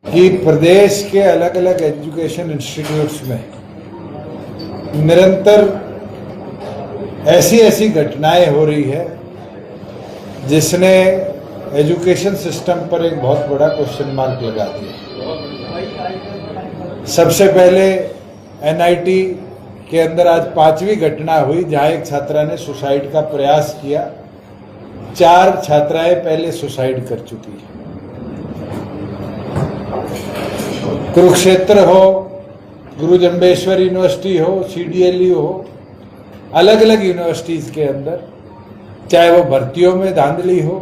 कि प्रदेश के अलग अलग एजुकेशन इंस्टीट्यूट्स में निरंतर ऐसी घटनाएं हो रही है जिसने एजुकेशन सिस्टम पर एक बहुत बड़ा क्वेश्चन मार्क लगा दिया। सबसे पहले एनआईटी के अंदर आज 5वीं घटना हुई जहां एक छात्रा ने सुसाइड का प्रयास किया। 4 छात्राएं पहले सुसाइड कर चुकी हैं। कुरुक्षेत्र हो, गुरु जम्बेश्वर यूनिवर्सिटी हो, सीडीएलयू हो, अलग अलग यूनिवर्सिटीज के अंदर, चाहे वो भर्तियों में धांधली हो,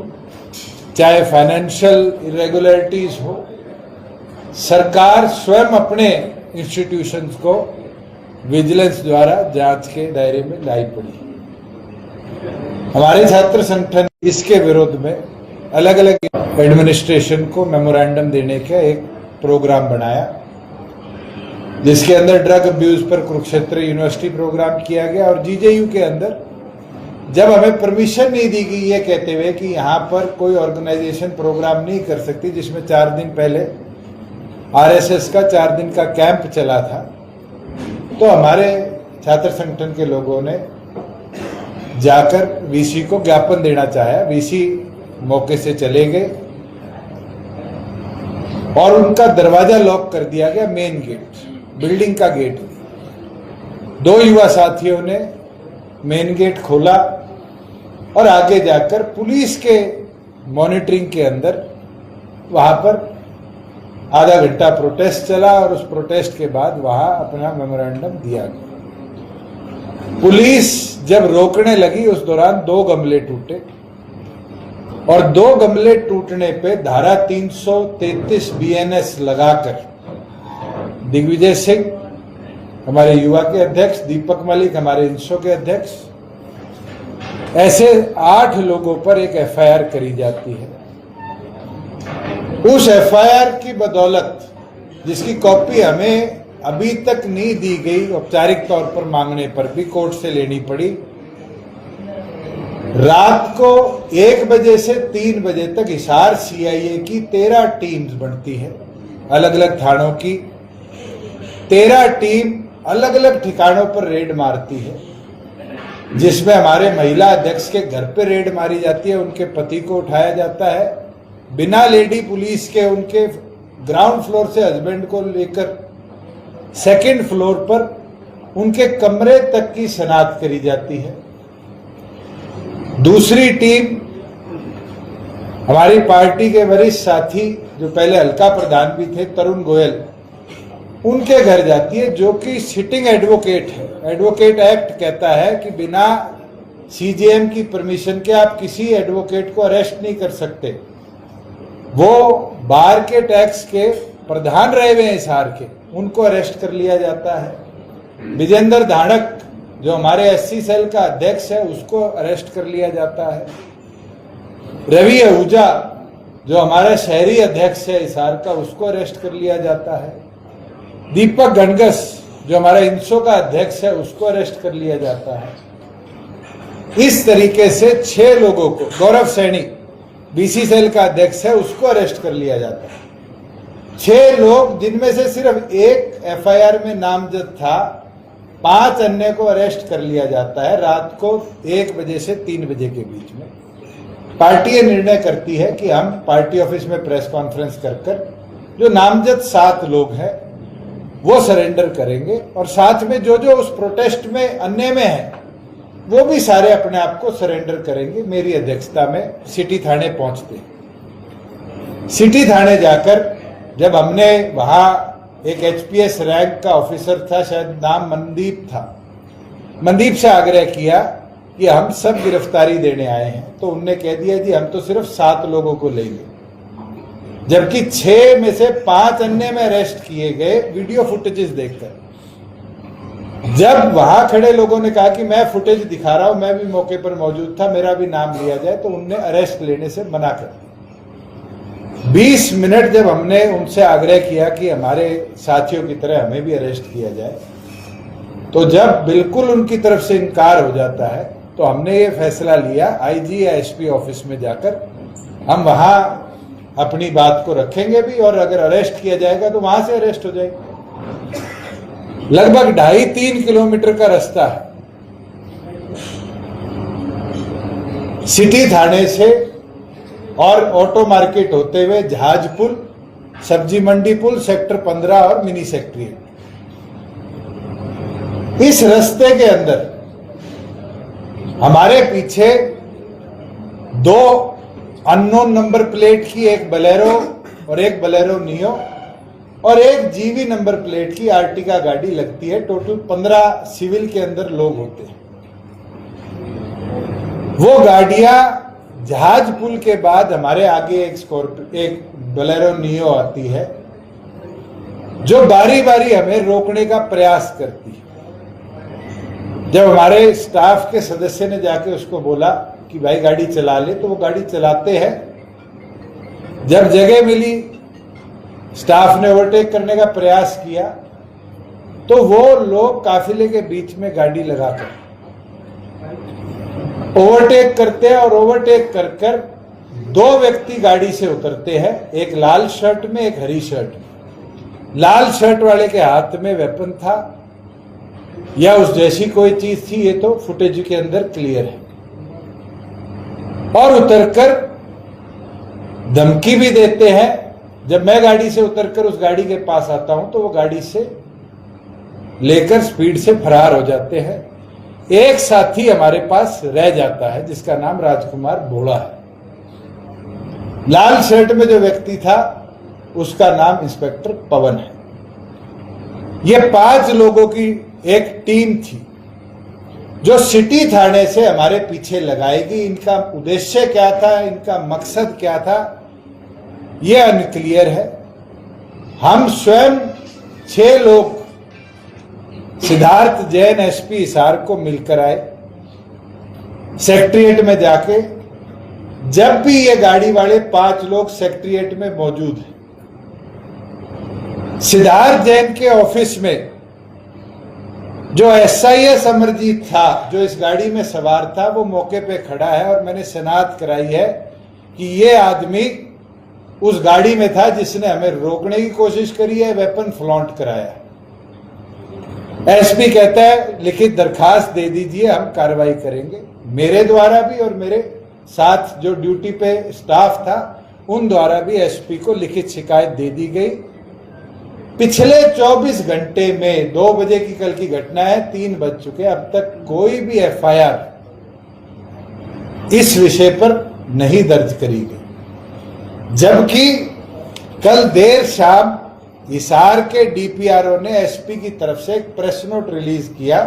चाहे फाइनेंशियल इरेगुलरिटीज हो, सरकार स्वयं अपने इंस्टीट्यूशंस को विजिलेंस द्वारा जांच के दायरे में लाई पड़ी। हमारे छात्र संगठन इसके विरोध में अलग अलग एडमिनिस्ट्रेशन को मेमोरेंडम देने का एक प्रोग्राम बनाया, जिसके अंदर ड्रग अब्यूज पर कुरुक्षेत्र यूनिवर्सिटी प्रोग्राम किया गया। और जीजेयू के अंदर जब हमें परमिशन नहीं दी गई ये कहते हुए कि यहाँ पर कोई ऑर्गेनाइजेशन प्रोग्राम नहीं कर सकती, जिसमें 4 दिन पहले आरएसएस का 4 दिन का कैंप चला था, तो हमारे छात्र संगठन के लोगों ने जाकर वीसी को ज्ञापन देना चाहा। वीसी मौके से चले गए और उनका दरवाजा लॉक कर दिया गया, मेन गेट, बिल्डिंग का गेट। 2 युवा साथियों ने मेन गेट खोला और आगे जाकर पुलिस के मॉनिटरिंग के अंदर वहां पर आधा घंटा प्रोटेस्ट चला और उस प्रोटेस्ट के बाद वहां अपना मेमोरेंडम दिया गया। पुलिस जब रोकने लगी उस दौरान 2 गमले टूटे और 2 गमले टूटने पे धारा 333 बीएनएस लगाकर दिग्विजय सिंह हमारे युवा के अध्यक्ष, दीपक मलिक हमारे इंसो के अध्यक्ष, ऐसे 8 लोगों पर एक एफआईआर करी जाती है। उस एफआईआर की बदौलत, जिसकी कॉपी हमें अभी तक नहीं दी गई, औपचारिक तौर पर मांगने पर भी कोर्ट से लेनी पड़ी, रात को 1 बजे से 3 बजे तक हिसार सीआईए की 13 टीम्स बनती है, अलग अलग थानों की 13 टीम अलग अलग ठिकानों पर रेड मारती है, जिसमें हमारे महिला अध्यक्ष के घर पे रेड मारी जाती है, उनके पति को उठाया जाता है, बिना लेडी पुलिस के उनके ग्राउंड फ्लोर से हस्बैंड को लेकर 2nd फ्लोर पर उनके कमरे तक की शनाख्त करी जाती है। दूसरी टीम हमारी पार्टी के वरिष्ठ साथी जो पहले हल्का प्रधान भी थे, तरुण गोयल, उनके घर जाती है, जो कि सिटिंग एडवोकेट है। एडवोकेट एक्ट कहता है कि बिना सीजेएम की परमिशन के आप किसी एडवोकेट को अरेस्ट नहीं कर सकते। वो बार के टैक्स के प्रधान रहे हुए हैं हिसार के, उनको अरेस्ट कर लिया जाता है। विजेंद्र धाड़क जो हमारे एससी सेल का अध्यक्ष है, उसको अरेस्ट कर लिया जाता है। रवि आहूजा जो हमारा शहरी अध्यक्ष है हिसार का, उसको अरेस्ट कर लिया जाता है। दीपक गणगस जो हमारा इंसो का अध्यक्ष है, उसको अरेस्ट कर लिया जाता है। इस तरीके से 6 लोगों को, गौरव सैनी बीसी सेल का अध्यक्ष है, उसको अरेस्ट कर लिया जाता है। 6 लोग, जिनमें से सिर्फ 1 एफआईआर में नामजद था, 5 अन्य को अरेस्ट कर लिया जाता है रात को 1 बजे से 3 बजे के बीच में। पार्टी ये निर्णय करती है कि हम पार्टी ऑफिस में प्रेस कॉन्फ्रेंस कर जो नामजद 7 लोग हैं वो सरेंडर करेंगे, और साथ में जो जो उस प्रोटेस्ट में अन्य में है वो भी सारे अपने आप को सरेंडर करेंगे। मेरी अध्यक्षता में सिटी थाने पहुंचते। सिटी थाने जाकर जब हमने वहां एक एचपीएस रैंक का ऑफिसर था, शायद नाम मनदीप था, मनदीप से आग्रह किया कि हम सब गिरफ्तारी देने आए हैं, तो उनने कह दिया जी हम तो सिर्फ 7 लोगों को लेंगे, जबकि 6 में से 5 अन्य में अरेस्ट किए गए वीडियो फुटेजेस देखकर। जब वहां खड़े लोगों ने कहा कि मैं फुटेज दिखा रहा हूं, मैं भी मौके पर मौजूद था, मेरा भी नाम लिया जाए, तो उनने अरेस्ट लेने से मना कर दिया। 20 मिनट जब हमने उनसे आग्रह किया कि हमारे साथियों की तरह हमें भी अरेस्ट किया जाए, तो जब बिल्कुल उनकी तरफ से इनकार हो जाता है, तो हमने ये फैसला लिया आईजी या एसपी ऑफिस में जाकर हम वहां अपनी बात को रखेंगे भी, और अगर अरेस्ट किया जाएगा तो वहां से अरेस्ट हो जाएगा। लगभग 2.5-3 किलोमीटर का रास्ता है सिटी थाने से, और ऑटो मार्केट होते हुए जहाज पुल, सब्जी मंडी पुल, सेक्टर 15 और मिनी सेक्रेटरीट। इस रास्ते के अंदर हमारे पीछे 2 अननोन नंबर प्लेट की एक बलेरो और एक बलेरो नियो और एक जीवी नंबर प्लेट की आर्टिका गाड़ी लगती है। टोटल 15 सिविल के अंदर लोग होते हैं। वो गाड़ियां जहाज पुल के बाद हमारे आगे एक बलेरो नियो आती है, जो बारी बारी हमें रोकने का प्रयास करती है। जब हमारे स्टाफ के सदस्य ने जाके उसको बोला कि भाई गाड़ी चला ले, तो वो गाड़ी चलाते हैं। जब जगह मिली, स्टाफ ने ओवरटेक करने का प्रयास किया, तो वो लोग काफिले के बीच में गाड़ी लगाकर ओवरटेक करते हैं, और ओवरटेक कर कर 2 व्यक्ति गाड़ी से उतरते हैं, एक लाल शर्ट में, एक हरी शर्ट में। लाल शर्ट वाले के हाथ में वेपन था या उस जैसी कोई चीज थी, ये तो फुटेज के अंदर क्लियर है। और उतरकर धमकी भी देते हैं। जब मैं गाड़ी से उतरकर उस गाड़ी के पास आता हूं तो वो गाड़ी से लेकर स्पीड से फरार हो जाते हैं। एक साथी हमारे पास रह जाता है जिसका नाम राजकुमार भोड़ा है। लाल शर्ट में जो व्यक्ति था उसका नाम इंस्पेक्टर पवन है। ये 5 लोगों की एक टीम थी जो सिटी थाने से हमारे पीछे लगाएगी। इनका उद्देश्य क्या था, इनका मकसद क्या था, ये अनक्लियर है। हम स्वयं 6 लोग सिद्धार्थ जैन एसपी हिसार को मिलकर आए सेक्रेटरीएट में जाके। जब भी ये गाड़ी वाले 5 लोग सेक्रेटरीएट में मौजूद हैं, सिद्धार्थ जैन के ऑफिस में जो एसआईएस अमरजीत था, जो इस गाड़ी में सवार था, वो मौके पे खड़ा है। और मैंने शनाख्त कराई है कि ये आदमी उस गाड़ी में था जिसने हमें रोकने की कोशिश करी है, वेपन फ्लॉन्ट कराया। एसपी कहता है लिखित दरखास्त दे दीजिए, हम कार्रवाई करेंगे। मेरे द्वारा भी और मेरे साथ जो ड्यूटी पे स्टाफ था उन द्वारा भी एसपी को लिखित शिकायत दे दी गई। पिछले 24 घंटे में 2 बजे की कल की घटना है, 3 बज चुके, अब तक कोई भी एफआईआर इस विषय पर नहीं दर्ज करी गई। जबकि कल देर शाम हिसार के डीपीआरओ ने एसपी की तरफ से एक प्रेस नोट रिलीज किया।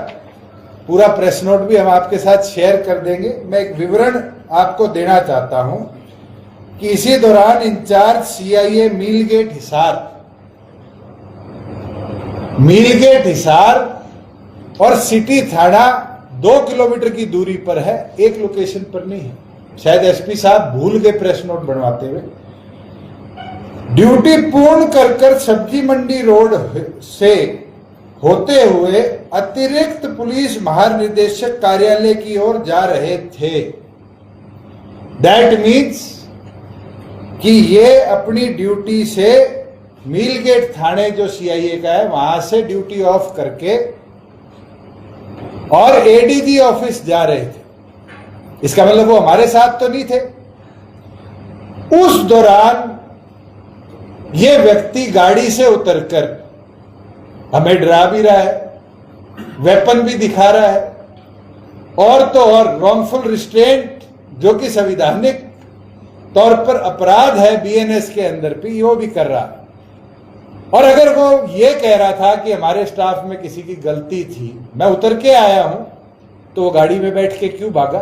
पूरा प्रेस नोट भी हम आपके साथ शेयर कर देंगे। मैं एक विवरण आपको देना चाहता हूं कि इसी दौरान इंचार्ज सीआईए मीलगेट हिसार और सिटी थाना 2 किलोमीटर की दूरी पर है, एक लोकेशन पर नहीं है। शायद एसपी साहब भूल गए प्रेस नोट बनवाते हुए। ड्यूटी पूर्ण कर सब्जी मंडी रोड से होते हुए अतिरिक्त पुलिस महानिदेशक कार्यालय की ओर जा रहे थे। दैट मीन्स कि ये अपनी ड्यूटी से मीलगेट थाने जो सीआईए का है वहां से ड्यूटी ऑफ करके और एडीजी ऑफिस जा रहे थे। इसका मतलब वो हमारे साथ तो नहीं थे। उस दौरान ये व्यक्ति गाड़ी से उतरकर हमें डरा भी रहा है, वेपन भी दिखा रहा है, और तो और रॉन्गफुल रिस्ट्रेंट जो कि संवैधानिक तौर पर अपराध है बीएनएस के अंदर भी, वो भी कर रहा है। और अगर वो ये कह रहा था कि हमारे स्टाफ में किसी की गलती थी, मैं उतर के आया हूं, तो वो गाड़ी में बैठ के क्यों भागा?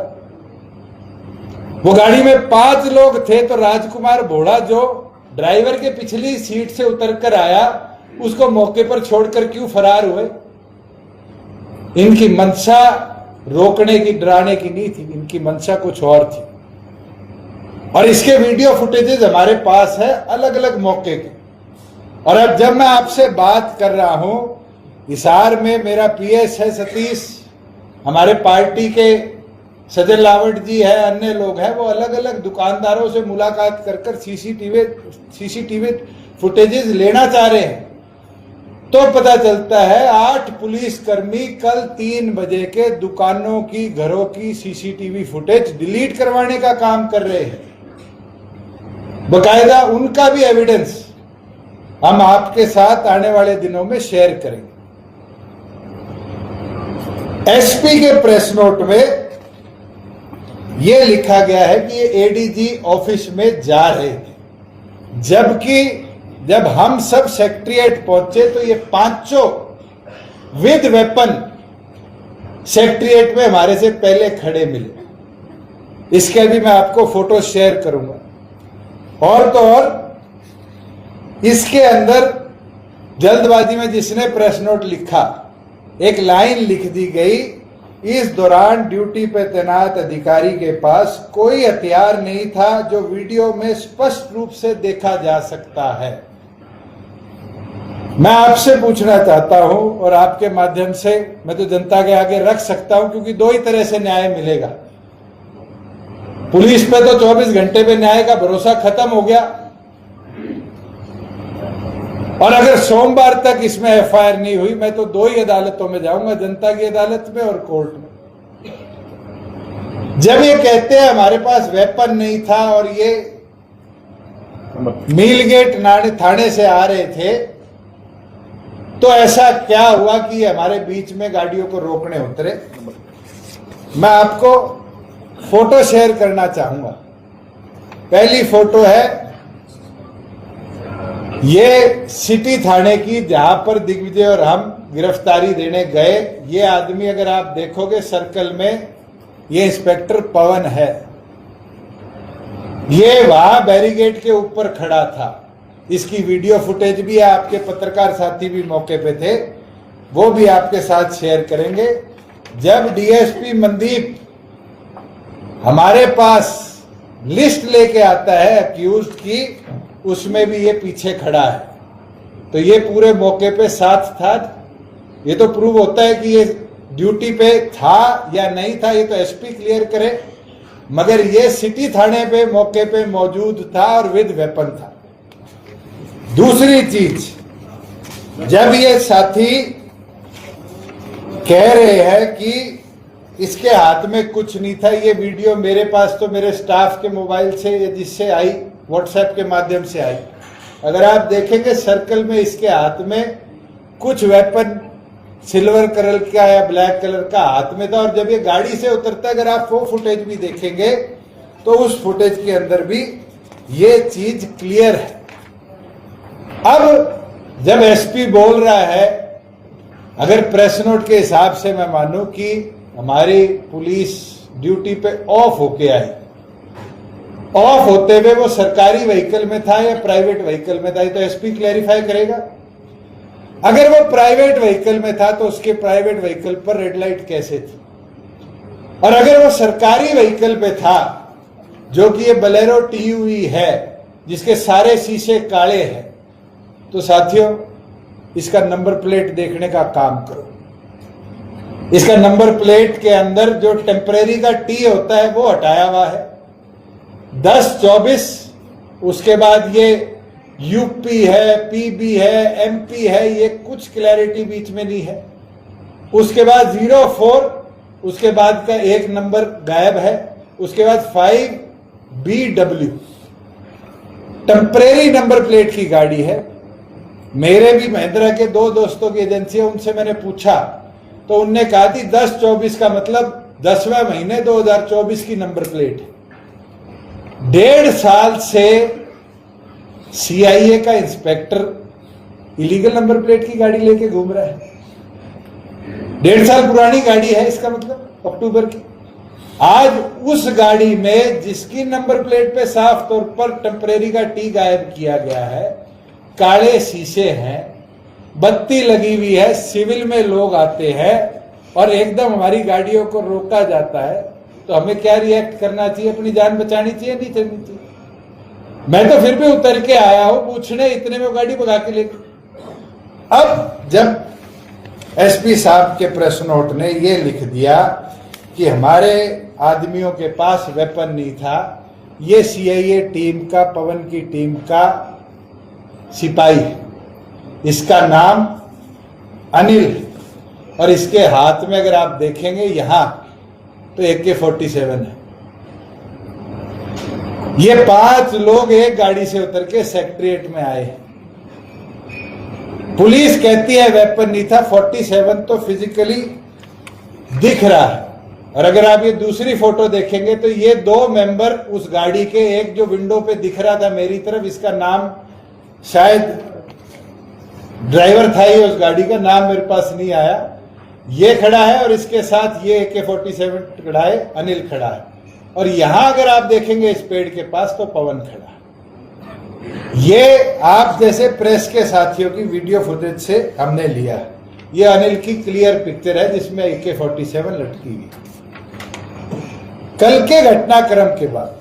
वो गाड़ी में 5 लोग थे, तो राजकुमार भोड़ा जो ड्राइवर के पिछली सीट से उतरकर आया, उसको मौके पर छोड़कर क्यों फरार हुए? इनकी मंशा रोकने की, डराने की नहीं थी, इनकी मंशा कुछ और थी। और इसके वीडियो फुटेजेस हमारे पास है अलग अलग मौके के। और अब जब मैं आपसे बात कर रहा हूं, हिसार में मेरा पीएस है सतीश, हमारे पार्टी के सजल लावट जी है, अन्य लोग हैं, वो अलग अलग दुकानदारों से मुलाकात कर कर सीसीटीवी फुटेजेस लेना चाह रहे हैं। तो पता चलता है 8 पुलिसकर्मी कल 3 बजे के दुकानों की, घरों की सीसीटीवी फुटेज डिलीट करवाने का काम कर रहे हैं। बकायदा उनका भी एविडेंस हम आपके साथ आने वाले दिनों में शेयर करेंगे। एसपी के प्रेस नोट में यह लिखा गया है कि ये एडीजी ऑफिस में जा रहे थे, जबकि जब हम सब सेक्रेटेरिएट पहुंचे तो ये पांचों विद वेपन सेक्रेटेरिएट में हमारे से पहले खड़े मिले। इसके भी मैं आपको फोटो शेयर करूंगा। और तो और इसके अंदर जल्दबाजी में जिसने प्रेस नोट लिखा, एक लाइन लिख दी गई, इस दौरान ड्यूटी पे तैनात अधिकारी के पास कोई हथियार नहीं था जो वीडियो में स्पष्ट रूप से देखा जा सकता है। मैं आपसे पूछना चाहता हूं और आपके माध्यम से मैं तो जनता के आगे रख सकता हूं, क्योंकि दो ही तरह से न्याय मिलेगा। पुलिस पे तो 24 घंटे पे न्याय का भरोसा खत्म हो गया, और अगर सोमवार तक इसमें एफआईआर नहीं हुई, मैं तो 2 ही अदालतों में जाऊंगा, जनता की अदालत में और कोर्ट में। जब ये कहते हैं हमारे पास वेपन नहीं था और ये मीलगेट थाने से आ रहे थे, तो ऐसा क्या हुआ कि हमारे बीच में गाड़ियों को रोकने उतरे? मैं आपको फोटो शेयर करना चाहूंगा। पहली फोटो है ये सिटी थाने की, जहां पर दिग्विजय और हम गिरफ्तारी देने गए। ये आदमी अगर आप देखोगे सर्कल में, ये इंस्पेक्टर पवन है। ये वहां बैरिकेड के ऊपर खड़ा था। इसकी वीडियो फुटेज भी है, आपके पत्रकार साथी भी मौके पे थे, वो भी आपके साथ शेयर करेंगे। जब डीएसपी मनदीप हमारे पास लिस्ट लेके आता है अक्यूज्ड की, उसमें भी ये पीछे खड़ा है। तो ये पूरे मौके पे साथ था। ये तो प्रूव होता है कि ये ड्यूटी पे था या नहीं था, ये तो एसपी क्लियर करे, मगर ये सिटी थाने पे मौके पे मौजूद था और विद वेपन था। दूसरी चीज, जब ये साथी कह रहे हैं कि इसके हाथ में कुछ नहीं था, ये वीडियो मेरे पास तो मेरे स्टाफ के मोबाइल से जिससे आई, व्हाट्सएप के माध्यम से आई। अगर आप देखेंगे सर्कल में इसके हाथ में कुछ वेपन सिल्वर कलर का या ब्लैक कलर का हाथ में था, और जब ये गाड़ी से उतरता है, अगर आप वो फुटेज भी देखेंगे तो उस फुटेज के अंदर भी ये चीज क्लियर है। अब जब एसपी बोल रहा है, अगर प्रेस नोट के हिसाब से मैं मानूं कि हमारी पुलिस ड्यूटी पे ऑफ होके आई, ऑफ होते हुए वो सरकारी व्हीकल में था या प्राइवेट व्हीकल में था, ये तो एसपी क्लैरिफाई करेगा। अगर वो प्राइवेट व्हीकल में था तो उसके प्राइवेट व्हीकल पर रेड लाइट कैसे थी? और अगर वो सरकारी व्हीकल पे था, जो कि ये बलेरो टीयूवी है जिसके सारे शीशे काले हैं, तो साथियों इसका नंबर प्लेट देखने का काम करो। इसका नंबर प्लेट के अंदर जो टेम्परेरी का टी होता है वो हटाया हुआ है। 10-24, उसके बाद ये यूपी है, पीबी है, एमपी है, ये कुछ क्लैरिटी बीच में नहीं है। उसके बाद 04, उसके बाद का एक नंबर गायब है। उसके बाद 5BW टेम्परेरी नंबर प्लेट की गाड़ी है। मेरे भी महिंद्रा के 2 दोस्तों की एजेंसी है, उनसे मैंने पूछा तो उनने कहा थी 10-24 का मतलब 10वें महीने 2024 की नंबर प्लेट है। 1.5 साल से सीआईए का इंस्पेक्टर इलीगल नंबर प्लेट की गाड़ी लेके घूम रहा है। 1.5 साल पुरानी गाड़ी है, इसका मतलब अक्टूबर की। आज उस गाड़ी में जिसकी नंबर प्लेट पे साफ तौर पर टेम्परेरी का टी गायब किया गया है, काले शीशे हैं, बत्ती लगी हुई है, सिविल में लोग आते हैं और एकदम हमारी गाड़ियों को रोका जाता है, तो हमें क्या रिएक्ट करना चाहिए? अपनी जान बचानी चाहिए, नहीं चलनी चाहिए? मैं तो फिर भी उतर के आया हूं पूछने, इतने में गाड़ी भगा के लेके। अब जब एसपी साहब के प्रेस नोट ने ये लिख दिया कि हमारे आदमियों के पास वेपन नहीं था। ये सीआईए टीम का, पवन की टीम का सिपाही है, इसका नाम अनिल, और इसके हाथ में अगर आप देखेंगे यहां तो AK-47 है। ये 5 लोग एक गाड़ी से उतर के सेक्रेटरिएट में आए। पुलिस कहती है वेपन नहीं था, 47 तो फिजिकली दिख रहा है। और अगर आप ये दूसरी फोटो देखेंगे तो ये 2 मेंबर उस गाड़ी के, एक जो विंडो पे दिख रहा था मेरी तरफ, इसका नाम शायद ड्राइवर था ही, उस गाड़ी का नाम मेरे पास नहीं आया, ये खड़ा है, और इसके साथ ये AK-47 खड़ा है, अनिल खड़ा है। और यहां अगर आप देखेंगे इस पेड़ के पास तो पवन खड़ा है। ये आप जैसे प्रेस के साथियों की वीडियो फुटेज से हमने लिया। ये अनिल की क्लियर पिक्चर है जिसमें AK-47 लटकी हुई। कल के घटनाक्रम के बाद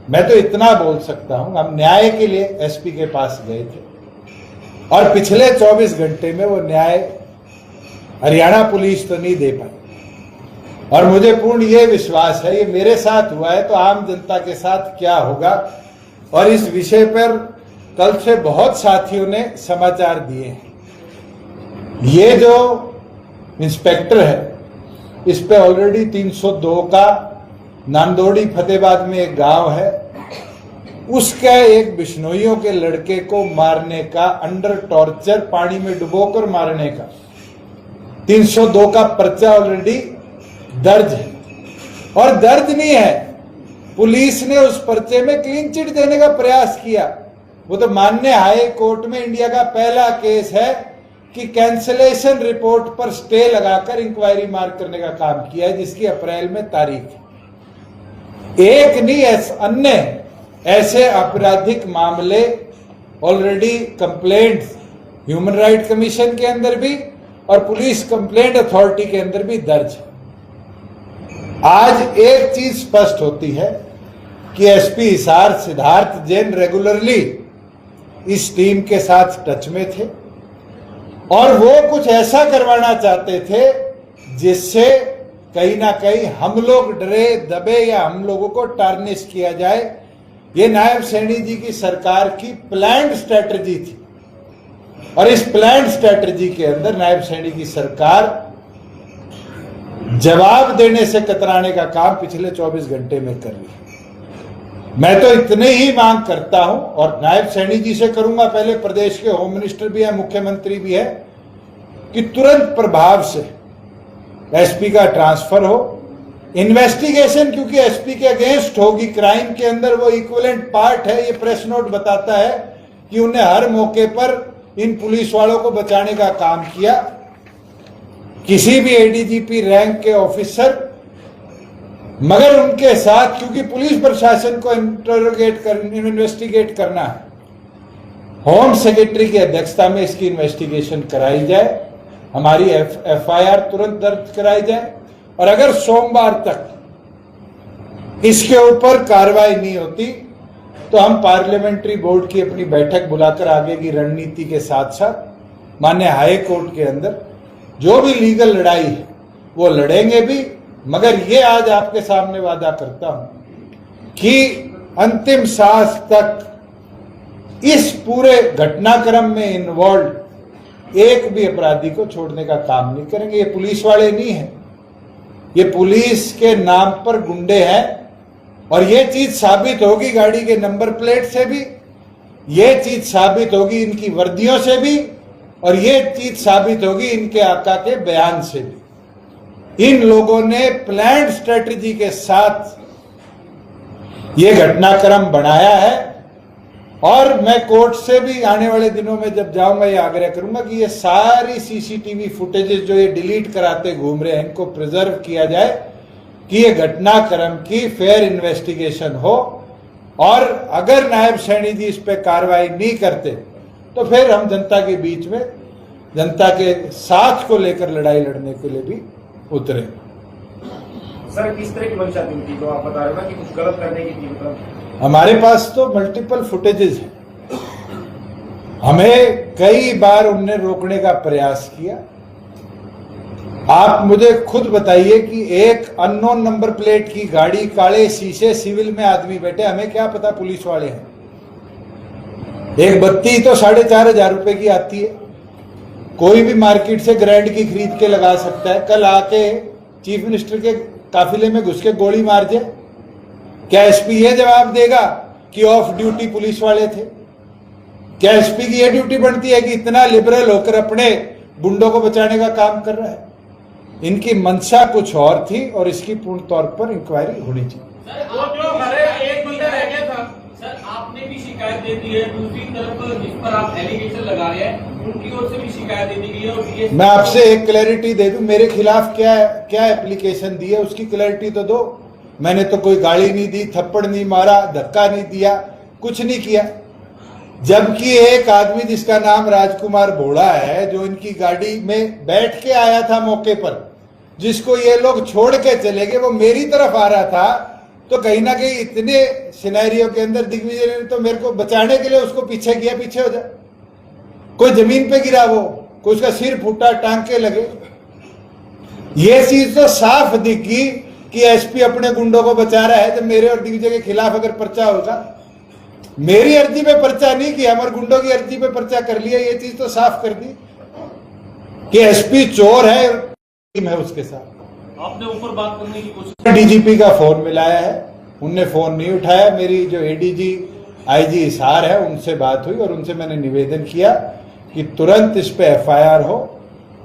मैं तो इतना बोल सकता हूं, हम न्याय के लिए एसपी के पास गए थे और पिछले 24 घंटे में वो न्याय हरियाणा पुलिस तो नहीं दे पाई। और मुझे पूर्ण ये विश्वास है, ये मेरे साथ हुआ है तो आम जनता के साथ क्या होगा। और इस विषय पर कल से बहुत साथियों ने समाचार दिए हैं। ये जो इंस्पेक्टर है, इस पे ऑलरेडी 302 का नांदोड़ी फतेहाबाद में एक गांव है, उसका एक बिश्नोइयों के लड़के को मारने का, अंडर टॉर्चर पानी में डुबोकर मारने का 302 का पर्चा ऑलरेडी दर्ज है। और दर्ज नहीं है, पुलिस ने उस पर्चे में क्लीन चिट देने का प्रयास किया। वो तो माननीय हाई कोर्ट में इंडिया का पहला केस है कि कैंसलेशन रिपोर्ट पर स्टे लगाकर इंक्वायरी मार्क करने का काम किया है, जिसकी अप्रैल में तारीख है। एक नहीं, अन्य ऐसे आपराधिक मामले already complaint human right commission के अंदर भी और पुलिस कंप्लेंट अथॉरिटी के अंदर भी दर्ज है। आज एक चीज स्पष्ट होती है कि एसपी हिसार सिद्धार्थ जैन रेगुलरली इस टीम के साथ टच में थे और वो कुछ ऐसा करवाना चाहते थे जिससे कहीं ना कहीं हम लोग डरे दबे या हम लोगों को टार्निश किया जाए। ये नायब सैनी जी की सरकार की प्लान्ड स्ट्रेटजी थी और इस प्लान्ड स्ट्रेटजी के अंदर नायब सैनी की सरकार जवाब देने से कतराने का काम पिछले 24 घंटे में कर रही है। मैं तो इतने ही मांग करता हूं और नायब सैनी जी से करूंगा, पहले प्रदेश के होम मिनिस्टर भी है, मुख्यमंत्री भी है, कि तुरंत प्रभाव से एसपी का ट्रांसफर हो। इन्वेस्टिगेशन क्योंकि एसपी के अगेंस्ट होगी, क्राइम के अंदर वो इक्विवेलेंट पार्ट है। ये प्रेस नोट बताता है कि उन्हें हर मौके पर इन पुलिस वालों को बचाने का काम किया। किसी भी एडीजीपी रैंक के ऑफिसर, मगर उनके साथ क्योंकि पुलिस प्रशासन को इन्वेस्टिगेट करना है, होम सेक्रेटरी की अध्यक्षता में इसकी इन्वेस्टिगेशन कराई जाए, हमारी एफआईआर तुरंत दर्ज कराई जाए और अगर सोमवार तक इसके ऊपर कार्रवाई नहीं होती तो हम पार्लियामेंट्री बोर्ड की अपनी बैठक बुलाकर आगे की रणनीति के साथ साथ माननीय हाई कोर्ट के अंदर जो भी लीगल लड़ाई है वो लड़ेंगे भी। मगर ये आज आपके सामने वादा करता हूं कि अंतिम सांस तक इस पूरे घटनाक्रम में इन्वॉल्व एक भी अपराधी को छोड़ने का काम नहीं करेंगे। ये पुलिस वाले नहीं हैं, ये पुलिस के नाम पर गुंडे हैं और ये चीज साबित होगी गाड़ी के नंबर प्लेट से भी, ये चीज साबित होगी इनकी वर्दियों से भी और ये चीज साबित होगी इनके आका के बयान से भी। इन लोगों ने प्लान्ड स्ट्रेटजी के साथ ये घटनाक्रम बनाया है और मैं कोर्ट से भी आने वाले दिनों में जब जाऊंगा ये आग्रह करूंगा कि ये सारी सीसीटीवी फुटेजेस जो ये डिलीट कराते घूम रहे हैं इनको प्रिजर्व किया जाए कि ये घटनाक्रम की फेयर इन्वेस्टिगेशन हो। और अगर नायब सैनी जी इस पे कार्रवाई नहीं करते तो फिर हम जनता के बीच में जनता के साथ को लेकर लड़ाई लड़ने के लिए भी उतरे। सर किस तरह की मंशा थी तो आप बता रहे हो ना कि कुछ गलत करने की थी? मतलब हमारे पास तो मल्टीपल फुटेजेस हैं, हमें कई बार उनने रोकने का प्रयास किया, आप मुझे खुद बताइए कि एक अननोन नंबर प्लेट की गाड़ी, काले शीशे, सिविल में आदमी बैठे, हमें क्या पता पुलिस वाले हैं। एक बत्ती तो 4,500 रुपए की आती है, कोई भी मार्केट से ग्रैंड की खरीद के लगा सकता है। कल आके चीफ मिनिस्टर के काफिले में घुस के गोली मार जाए, क्या एसपी ये जवाब देगा कि ऑफ ड्यूटी पुलिस वाले थे? क्या एसपी की ये ड्यूटी बनती है कि इतना लिबरल होकर अपने गुंडों को बचाने का काम कर रहा है? इनकी मंशा कुछ और थी और इसकी पूर्ण तौर पर इंक्वायरी होनी चाहिए। एक बंदा रह गया था सर, आपने भी शिकायत दे दी है, दूसरी तरफ जिस पर आप एलिगेशन लगा रहे हैं उनकी ओर से भी शिकायत दे दी गई है। और मैं आपसे एक क्लैरिटी दे दूं, मेरे खिलाफ क्या एप्लीकेशन दी है उसकी क्लैरिटी तो दो। मैंने तो कोई गाली नहीं दी, थप्पड़ नहीं मारा, धक्का नहीं दिया, कुछ नहीं किया। जबकि एक आदमी जिसका नाम राजकुमार भोड़ा है, जो इनकी गाड़ी में बैठ के आया था मौके पर, जिसको ये लोग छोड़ के चले गए, वो मेरी तरफ आ रहा था। तो कहीं ना कहीं इतने सिनेरियो के अंदर दिग्विजय ने तो मेरे को बचाने के लिए उसको पीछे किया, पीछे हो जा। कोई जमीन पे गिरा, वो कोई उसका सिर फूटा, टांके लगे। ये चीज तो साफ दिखी कि एसपी अपने गुंडों को बचा रहा है। जब मेरे और दिग्विजय के खिलाफ अगर पर्चा होगा, मेरी अर्जी पे पर्चा नहीं किया, हमारे गुंडों की अर्जी पे पर्चा कर लिया, ये चीज तो साफ कर दी कि एसपी चोर है, टीम है उसके साथ। आपने ऊपर बात करने की कोशिश, डीजीपी का फोन मिलाया है, उनने फोन नहीं उठाया। मेरी जो एडीजी आईजी हिसार है उनसे बात हुई और उनसे मैंने निवेदन किया कि तुरंत इस पे एफआईआर हो,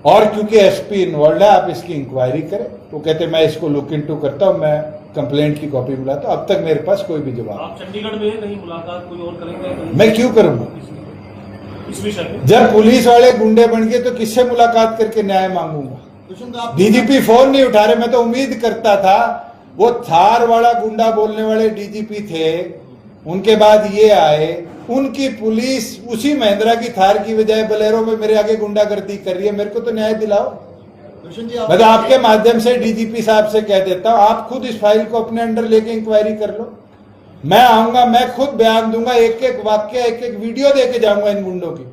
और क्योंकि एसपी इन्वॉल्व है आप इसकी इंक्वायरी करें। तो कहते मैं इसको लुक इनटू करता हूं, मैं कंप्लेंट की कॉपी बुलाता हूं। अब तक मेरे पास कोई भी जवाब। आप चंडीगढ़ में कहीं मुलाकात कोई और करेंगे? मैं क्यों करूंगा? इस विषय में जब पुलिस वाले गुंडे बन गए तो किससे मुलाकात करके न्याय मांगूंगा? डीजीपी फोन नहीं उठा रहे। मैं तो उम्मीद करता था, वो थार वाला गुंडा बोलने वाले डीजीपी थे, उनके बाद ये आए, उनकी पुलिस उसी महिंद्रा की थार की बजाय बलेरो में मेरे आगे गुंडागर्दी कर रही है। मेरे को तो न्याय दिलाओ। मैं तो आपके माध्यम से डीजीपी साहब से कह देता हूं, आप खुद इस फाइल को अपने अंडर लेके इंक्वायरी कर लो। मैं आऊंगा, मैं खुद बयान दूंगा, एक एक वाक्य, एक एक वीडियो देके जाऊंगा इन गुंडों की।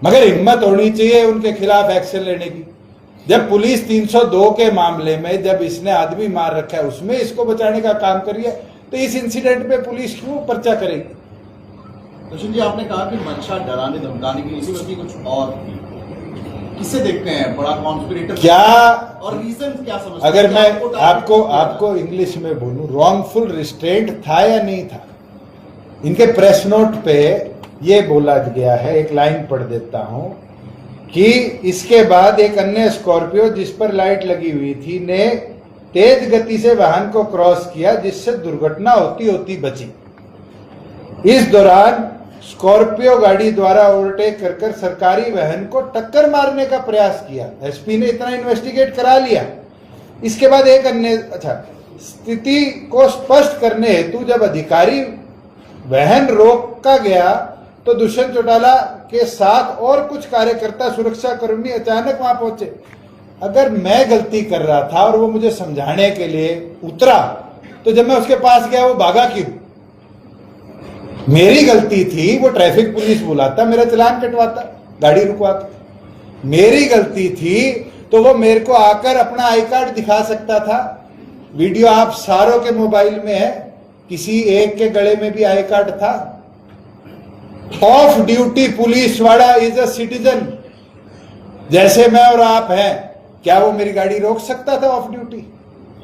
मगर हिम्मत होनी चाहिए उनके खिलाफ एक्शन लेने की। जब पुलिस 302 के मामले में जब इसने आदमी मार रखा है, उसमें इसको बचाने का काम करिए, तो इस इंसिडेंट पे पुलिस क्यों पर्चा करेगी? रोशन जी, आपने कहा कि मंशा डराने धमकाने की, इसी वजह कुछ और किससे देखते हैं बड़ा कॉन्स्पिरेटर क्या, और रीजन क्या समझते हैं? अगर मैं आपको इंग्लिश में बोलूं, रॉन्गफुल रिस्ट्रेंट था या नहीं था? इनके प्रेस नोट पे ये बोला गया है, एक लाइन पढ़ देता हूं कि इसके बाद एक अन्य स्कॉर्पियो जिस पर लाइट लगी हुई थी ने तेज गति से वाहन को क्रॉस किया, जिससे दुर्घटना होती होती बची। इस दौरान स्कॉर्पियो गाड़ी द्वारा ओवरटेक कर सरकारी वाहन को टक्कर मारने का प्रयास किया। एसपी ने इतना इन्वेस्टिगेट करा लिया। इसके बाद एक अन्य स्थिति को स्पष्ट करने हेतु जब अधिकारी वाहन रोका गया तो दुष्यंत चौटाला के साथ और कुछ कार्यकर्ता, सुरक्षा कर्मी अचानक वहां पहुंचे। अगर मैं गलती कर रहा था और वो मुझे समझाने के लिए उतरा, तो जब मैं उसके पास गया वो भागा क्यों? मेरी गलती थी, वो ट्रैफिक पुलिस बुलाता, मेरा चालान कटवाता, गाड़ी रुकवाता। मेरी गलती थी तो वो मेरे को आकर अपना आई कार्ड दिखा सकता था। वीडियो आप सारों के मोबाइल में है, किसी एक के गले में भी आई कार्ड था। ऑफ ड्यूटी पुलिस वाला इज अ सिटीजन, जैसे मैं और आप हैं। क्या वो मेरी गाड़ी रोक सकता था ऑफ ड्यूटी?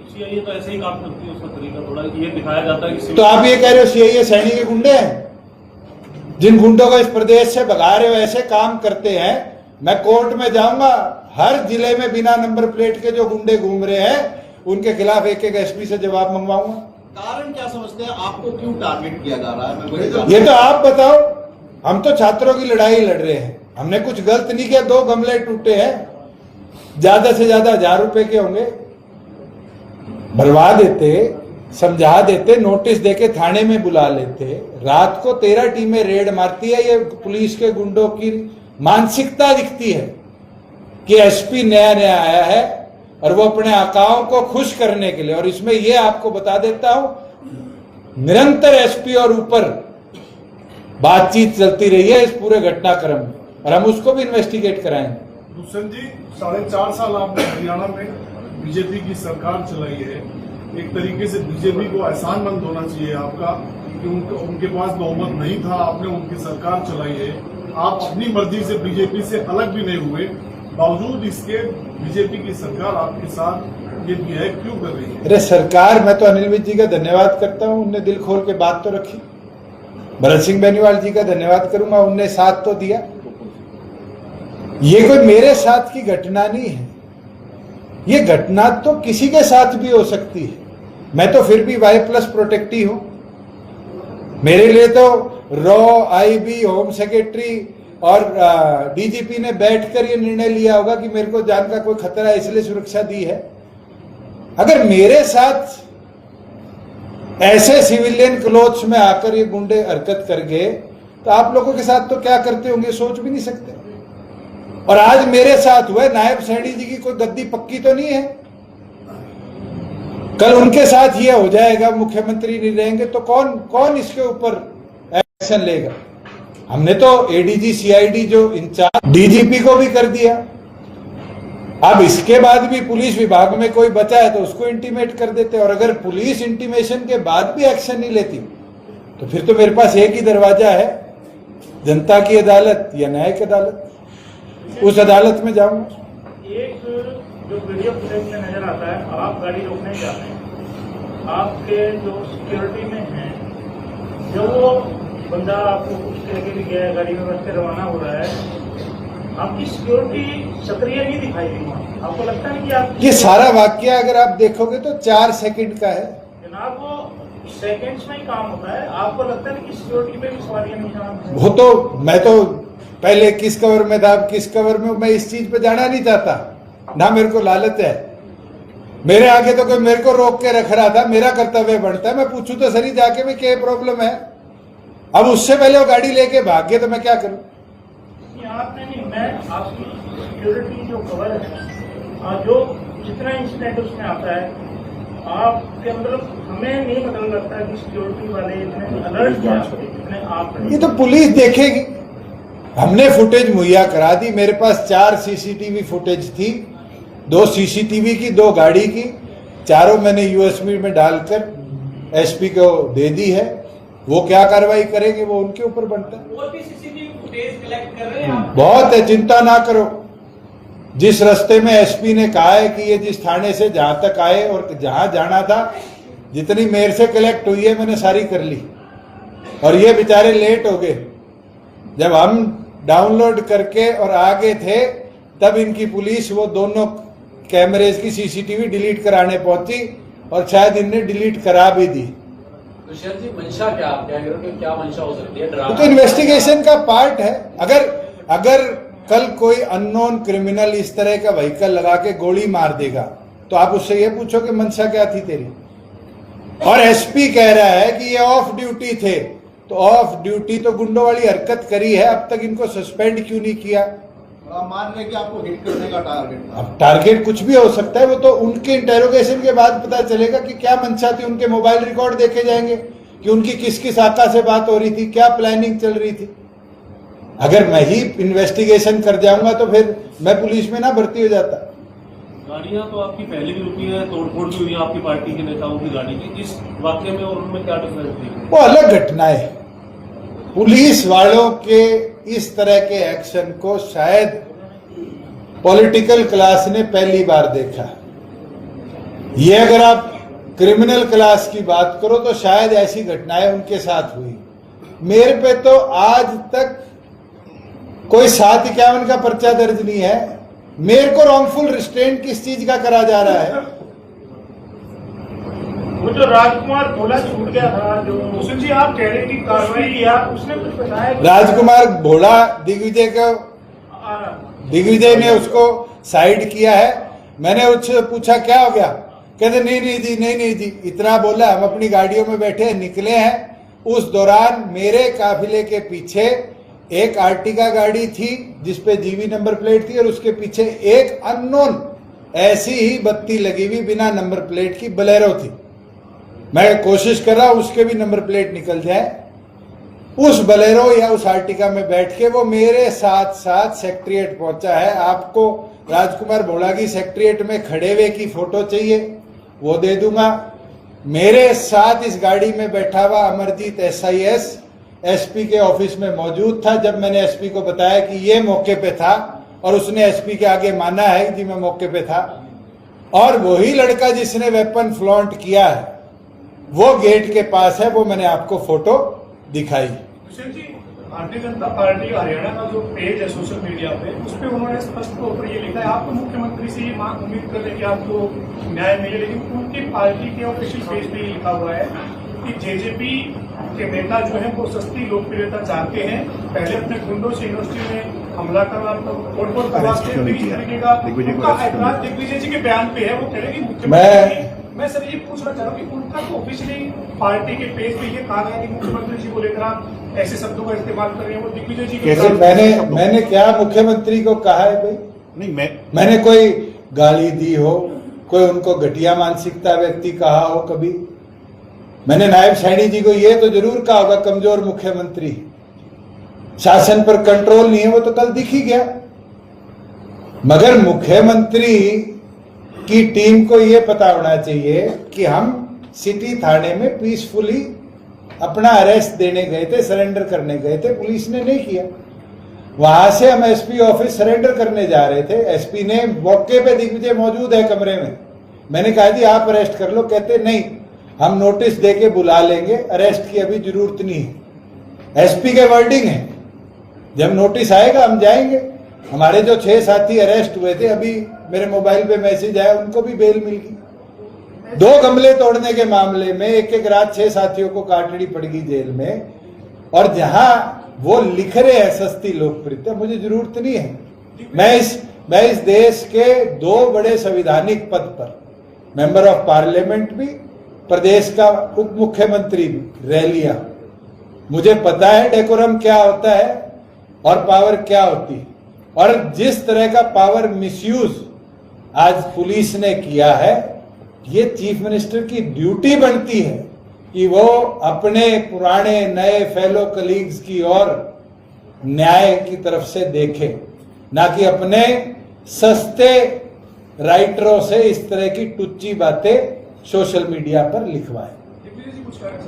सीआईए तो ऐसे ही काम करती है, उसका तरीका थोड़ा ये दिखाया जाता है कि तो आप ये कह रहे हो सीआईए सैनी के गुंडे हैं? जिन गुंडों को इस प्रदेश से भगा रहे हो ऐसे काम करते हैं। मैं कोर्ट में जाऊंगा, हर जिले में बिना नंबर प्लेट के जो गुंडे घूम रहे हैं उनके खिलाफ एक एक एसपी से जवाब मंगवाऊंगा। कारण क्या समझते हैं? आपको क्यों टारगेट किया जा रहा है? ये तो आप बताओ। हम तो छात्रों की लड़ाई लड़ रहे हैं, हमने कुछ गलत नहीं किया। 2 गमले टूटे हैं, ज्यादा से ज्यादा 1000 रुपए के होंगे। भरवा देते, समझा देते, नोटिस देके थाने में बुला लेते। रात को 13 टीमें रेड मारती है। ये पुलिस के गुंडों की मानसिकता दिखती है कि एसपी नया नया आया है और वो अपने आकाओं को खुश करने के लिए। और इसमें ये आपको बता देता हूं, निरंतर एसपी और ऊपर बातचीत चलती रही है इस पूरे घटनाक्रम में, और हम उसको भी इन्वेस्टिगेट कराएंगे। दुष्यंत जी 4.5 साल आपने हरियाणा में बीजेपी की सरकार चलाई है। एक तरीके से बीजेपी को एहसानमंद होना चाहिए आपका कि उनके पास बहुमत नहीं था, आपने उनकी सरकार चलाई है। आप अपनी मर्जी से बीजेपी से अलग भी नहीं हुए, बावजूद इसके बीजेपी की सरकार आपके साथ ये भी है, क्यों कर रही है? अरे सरकार, मैं तो अनिल विज जी का धन्यवाद करता हूं, उनने दिल खोल के बात तो रखी। भरत सिंह बेनीवाल जी का धन्यवाद करूंगा, उनने साथ तो दिया। ये कोई मेरे साथ की घटना नहीं है, ये घटना तो किसी के साथ भी हो सकती है। मैं तो फिर भी Y+ प्रोटेक्टी हूं। मेरे लिए तो रॉ, IB, होम सेक्रेटरी और DGP ने बैठकर ये निर्णय लिया होगा कि मेरे को जान का कोई खतरा है, इसलिए सुरक्षा दी है। अगर मेरे साथ ऐसे सिविलियन क्लोथ्स में आकर ये गुंडे हरकत कर गए तो आप लोगों के साथ तो क्या करते होंगे, सोच भी नहीं सकते। और आज मेरे साथ हुआ, नायब सैनी जी की कोई गद्दी पक्की तो नहीं है, कल उनके साथ ये हो जाएगा, मुख्यमंत्री नहीं रहेंगे तो कौन इसके ऊपर एक्शन लेगा? हमने तो ADG CID जो इंचार्ज DGP को भी कर दिया। अब इसके बाद भी पुलिस विभाग में कोई बचा है तो उसको इंटीमेट कर देते। और अगर पुलिस इंटीमेशन के बाद भी एक्शन नहीं लेती तो फिर तो मेरे पास एक ही दरवाजा है, जनता की अदालत या न्यायिक अदालत। उस अदालत में जाऊंगा। एक जो वीडियो फुटेज में नजर आता है, आप गाड़ी रोकने जा रहे हैं, आपके जो सिक्योरिटी में हैं, जो वो बंदा आपको कुछ कह के भी गया है, गाड़ी में बैठ के रवाना हो रहा है, आपकी सिक्योरिटी सक्रिय नहीं दिखाई दी वहाँ। आपको लगता है कि आप ये सारा वाकया अगर आप देखोगे तो 4 सेकंड का है जनाब, वो सेकंड्स में ही काम होता है। आपको लगता है कि सिक्योरिटी पे भी सवालिया निशान है? वो तो मैं तो पहले किस कवर में था, किस कवर में, मैं इस चीज पे जाना नहीं चाहता, ना मेरे को लालच है। मेरे आगे तो कोई मेरे को रोक के रख रहा था, मेरा कर्तव्य बनता है मैं पूछूं तो सही जाके मैं क्या प्रॉब्लम है। अब उससे पहले वो गाड़ी लेके भाग गए तो मैं क्या करूं? आपने नहीं, मैं आपकी सिक्योरिटी जो कवर है, जो जितना इंसिडेंट उसमें आता है, आपके मतलब हमें नहीं मतलब लगता कि सिक्योरिटी वाले इतने अलर्ट जितने आप। ये तो पुलिस देखेगी। हमने फुटेज मुहैया करा दी, मेरे पास 4 CCTV फुटेज थी, 2 CCTV की, 2 गाड़ी की, चारों मैंने USB में डालकर SP को दे दी है। वो क्या कार्रवाई करेंगे वो उनके ऊपर बनता है। और भी CCTV फुटेज कलेक्ट कर रहे हैं आप? बहुत है, चिंता ना करो। जिस रास्ते में SP ने कहा है कि ये जिस थाने से जहां तक आए और जहां जाना था, जितनी मेरे से कलेक्ट हुई है मैंने सारी कर ली। और ये बेचारे लेट हो गए, जब हम डाउनलोड करके और आगे थे तब इनकी पुलिस वो दोनों कैमरेज की CCTV डिलीट कराने पहुंची और शायद इनने डिलीट करा भी दी। दुष्यंत जी, मंशा क्या आप क्या कह रहे हो, क्या मंशा हो सकती है? तो इन्वेस्टिगेशन का पार्ट है। अगर कल कोई अननोन क्रिमिनल इस तरह का व्हीकल लगा के गोली मार देगा तो आप उससे ये पूछो कि मंशा क्या थी तेरी। और SP कह रहा है कि ये ऑफ ड्यूटी थे, तो ऑफ ड्यूटी तो गुंडों वाली हरकत करी है, अब तक इनको सस्पेंड क्यों नहीं किया? आप मान रहे हैं कि आपको हिट करने का टारगेट था? अब टारगेट कुछ भी हो सकता है, वो तो उनके इंटेरोगेशन के बाद पता चलेगा कि क्या मंशा थी। उनके मोबाइल रिकॉर्ड देखे जाएंगे कि उनकी किस किस आका से बात हो रही थी, क्या प्लानिंग चल रही थी। अगर मैं ही इन्वेस्टिगेशन कर जाऊंगा तो फिर मैं पुलिस में ना भर्ती हो जाता। गाड़ियां तो आपकी पहले भी रुकी है, तोड़फोड़ भी हुई है आपकी पार्टी के नेताओं की गाड़ी की, इस वाक्य में और उनमें क्या डिफरेंस थी? वो अलग घटना है। पुलिस वालों के इस तरह के एक्शन को शायद पॉलिटिकल क्लास ने पहली बार देखा। ये अगर आप क्रिमिनल क्लास की बात करो तो शायद ऐसी घटनाएं उनके साथ हुई। मेरे पे तो आज तक कोई 751 का पर्चा दर्ज नहीं है। मेरे को रॉन्गफुल रिस्ट्रेंट किस चीज का करा जा रहा है? वो जो राजकुमार भोला छूट गया था, जो मुझे जी आप कह रहे कि कार्रवाई किया, उसने कुछ बताया? राजकुमार भोला दिग्विजय ने उसको साइड किया है। मैंने उससे पूछा क्या हो गया, कहते नहीं जी इतना बोला। हम अपनी गाड़ियों में बैठे निकले हैं। उस दौरान मेरे काफिले के पीछे एक आर्टिका गाड़ी थी जिसपे जीवी नंबर प्लेट थी और उसके पीछे एक अननोन ऐसी ही बत्ती लगी हुई बिना नंबर प्लेट की बोलेरो थी। मैं कोशिश कर रहा हूं उसके भी नंबर प्लेट निकल जाए। उस बलेरो या उस आर्टिका में बैठ के वो मेरे साथ साथ सेक्रेटरिएट पहुंचा है। आपको राजकुमार भोलागी सेक्रेटरिएट में खड़े हुए की फोटो चाहिए, वो दे दूंगा। मेरे साथ इस गाड़ी में बैठा हुआ अमरजीत SIS SP के ऑफिस में मौजूद था जब मैंने SP को बताया कि ये मौके पे था, और उसने SP के आगे माना है कि मैं मौके पे था। और वही लड़का जिसने वेपन फ्लॉन्ट किया है वो गेट के पास है, वो मैंने आपको फोटो दिखाई। दुष्यंत जी, भारतीय जनता पार्टी हरियाणा का जो पेज है सोशल मीडिया पे, उस पे उन्होंने स्पष्ट तौर पर ये लिखा है, आप तो मुख्यमंत्री से ये मांग उम्मीद कर रहे हैं कि आपको न्याय मिले, लेकिन उनकी पार्टी के ऑफिशियल पेज पे ये लिखा हुआ है कि JJP के नेता जो है वो सस्ती लोकप्रियता चाहते हैं, पहले अपने गुंडों से यूनिवर्सिटी में हमला करवा तोड़फोड़ करवाते हैं, इस तरीके का उनका ऐतराज दिग्विजय जी के बयान पे है। वो कह रहे हैं कि मुख्यमंत्री, मैं सर ये पूछना चाह रहा हूँ कि उनका तो ऑफिशियली पार्टी के पेज पे ये कहा गया कि मुख्यमंत्री जी को लेकर आप ऐसे शब्दों का इस्तेमाल कर रहे हैं, वो दिग्विजय जी कैसे मैंने क्या मुख्यमंत्री को कहा है भाई? नहीं, मैंने कोई गाली दी हो, कोई उनको घटिया मानसिकता व्यक्ति कहा हो कभी? मैंने नायब सैनी जी को ये तो जरूर कहा होगा कमजोर मुख्यमंत्री, शासन पर कंट्रोल नहीं है, वो तो कल दिख ही गया। मगर मुख्यमंत्री की टीम को यह पता होना चाहिए कि हम सिटी थाने में पीसफुली अपना अरेस्ट देने गए थे, सरेंडर करने गए थे, पुलिस ने नहीं किया। वहां से हम SP ऑफिस सरेंडर करने जा रहे थे, SP ने मौके पे दिग्विजय मौजूद है कमरे में, मैंने कहा जी आप अरेस्ट कर लो, कहते नहीं हम नोटिस देके बुला लेंगे, अरेस्ट की अभी जरूरत नहीं है। SP के वर्डिंग है, जब नोटिस आएगा हम जाएंगे। हमारे जो 6 साथी अरेस्ट हुए थे, अभी मेरे मोबाइल पे मैसेज आया, उनको भी बेल मिल गई। 2 गमले तोड़ने के मामले में एक रात 6 साथियों को काटनी पड़ गई जेल में, और जहां वो लिख रहे हैं सस्ती लोकप्रियता, मुझे जरूरत नहीं है। मैं इस देश के 2 बड़े संवैधानिक पद पर, मेंबर ऑफ पार्लियामेंट भी, प्रदेश का उप मुख्यमंत्री भी रह लिया। मुझे पता है डेकोरम क्या होता है और पावर क्या होती है, और जिस तरह का पावर मिसयूज आज पुलिस ने किया है, ये चीफ मिनिस्टर की ड्यूटी बनती है कि वो अपने पुराने नए फेलो कलीग्स की ओर न्याय की तरफ से देखे, ना कि अपने सस्ते राइटरों से इस तरह की टुच्ची बातें सोशल मीडिया पर लिखवाए।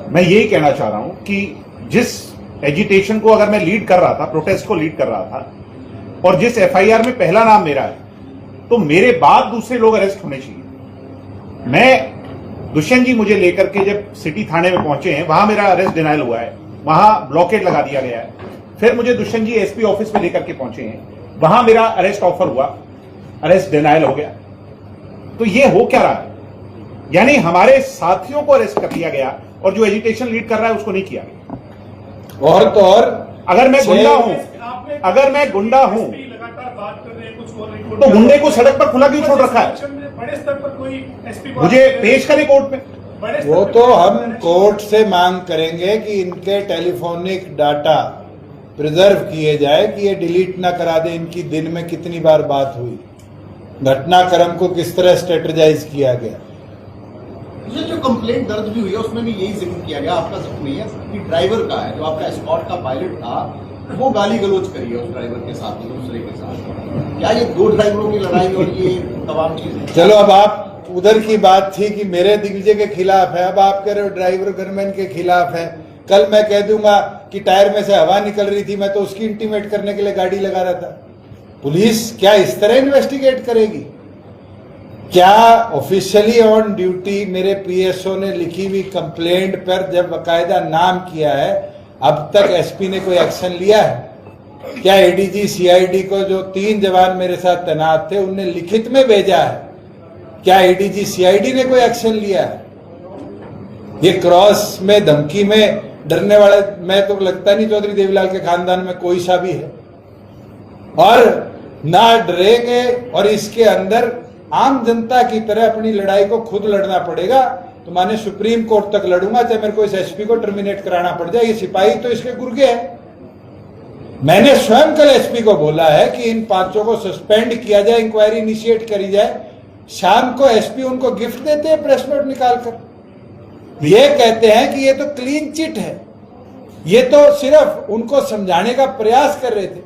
मैं यही कहना चाह रहा हूं कि जिस एजिटेशन को अगर मैं लीड कर रहा था, प्रोटेस्ट को लीड कर रहा था, और जिस FIR में पहला नाम मेरा है, तो मेरे बाद दूसरे लोग अरेस्ट होने चाहिए। मैं दुष्यंत जी मुझे लेकर के जब सिटी थाने में पहुंचे हैं, वहां मेरा अरेस्ट डिनाइल हुआ है, वहां ब्लॉकेट लगा दिया गया है। फिर मुझे दुष्यंत जी SP ऑफिस में लेकर के पहुंचे हैं, वहां मेरा अरेस्ट ऑफर हुआ, अरेस्ट डिनाइल हो गया। तो ये हो क्या रहा है? यानी हमारे साथियों को अरेस्ट कर दिया गया और जो एजिटेशन लीड कर रहा है उसको नहीं किया गया। और तो और अगर मैं गुंडा हूं, लगातार बात कर रहे हैं, कुछ और तो गुंडे को सड़क पर खुला क्यों छोड़ रखा है? बड़े स्तर पर कोई SP मुझे पेश करें कोर्ट में। वो तो हम कोर्ट से मांग करेंगे कि इनके टेलीफोनिक डाटा प्रिजर्व किए जाए, कि ये डिलीट ना करा दे इनकी दिन में कितनी बार बात हुई, घटनाक्रम को किस तरह स्ट्रेटेजाइज किया गया। जो कंप्लेंट दर्ज भी हुई है उसमें भी यही जिक्र किया गया, आपका जिक्र नहीं है कि ड्राइवर का है, जो आपका एस्कॉर्ट का पायलट था, वो गाली गलौज करी है उस ड्राइवर के साथ, दूसरे के साथ। क्या ये 2 ड्राइवरों की लड़ाई और ये तमाम चीजें? चलो, अब आप उधर की बात थी कि मेरे दिग्विजय के खिलाफ है, अब आप कह रहे हो ड्राइवर गनमैन के खिलाफ है। कल मैं कह दूंगा कि टायर में से हवा निकल रही थी, मैं तो उसकी इंटीमेट करने के लिए गाड़ी लगा रहा था। पुलिस क्या इस तरह इन्वेस्टिगेट करेगी? क्या ऑफिशियली ऑन ड्यूटी मेरे PSO ने लिखी हुई कंप्लेंट पर जब बकायदा नाम किया है, अब तक SP ने कोई एक्शन लिया है? क्या ADG CID को जो 3 जवान मेरे साथ तैनात थे उनने लिखित में भेजा है? क्या ADG CID ने कोई एक्शन लिया है? ये क्रॉस में, धमकी में डरने वाले मैं तो लगता नहीं चौधरी देवीलाल के खानदान में कोई सा भी है, और ना डरेंगे। और इसके अंदर आम जनता की तरह अपनी लड़ाई को खुद लड़ना पड़ेगा। तो माने सुप्रीम कोर्ट तक लड़ूंगा, चाहे मेरे को इस SP को टर्मिनेट कराना पड़ जाए। ये सिपाही तो इसके गुर्गे हैं। मैंने स्वयं कल SP को बोला है कि इन 5 को सस्पेंड किया जाए, इंक्वायरी इनिशिएट करी जाए। शाम को SP उनको गिफ्ट देते हैं प्रेस नोट निकाल कर, ये कहते हैं कि ये तो क्लीन चिट है, ये तो सिर्फ उनको समझाने का प्रयास कर रहे थे,